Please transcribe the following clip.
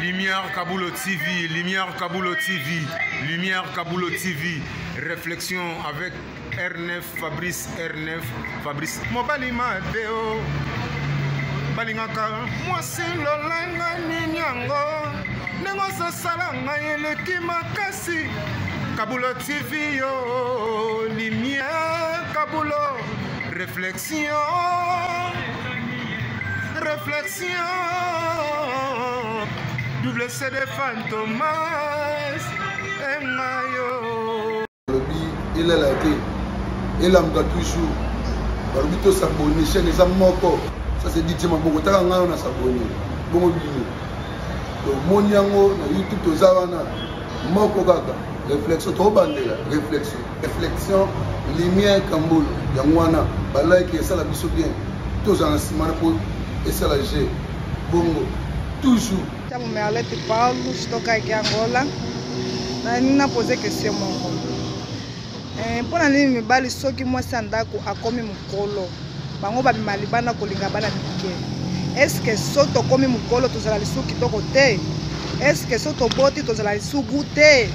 Lumière Kaboulo TV, Lumière Kaboulo TV, Lumière Kaboulo TV. Réflexion avec R9, Fabrice R9, Fabrice. Mobali Mateo, Balingaka, moi c'est l'olanga ninyango, nengosa salanga eleki makasi. Kaboulo TV yo, Lumière Kaboulo, réflexion. Réflexion, double CD Fantomas, Mayo. Il est là, il a toujours. Il s'abonner, chaîne les amoko. Ça c'est dit, je m'en vais s'abonner. Bon, mon yango, YouTube, to zawana, moko gaga. Réflexion, trop bandela. Réflexion, lumière Kamboul, Yangwana, balai qui est ça la biso bien. Tous en ciment pour et ça la G. Bongo, toujours. Je me Arlette Paulo, je suis à Angola. Je vais poser une question. Pour l'année, je vais dire que moi, c'est un dako à comme mon colo. Bango ba malibana kolinga bana mike. Est-ce que soto comme mon colo to zala lisuki to côté? Est-ce que soto boti to zala lisuki goûter?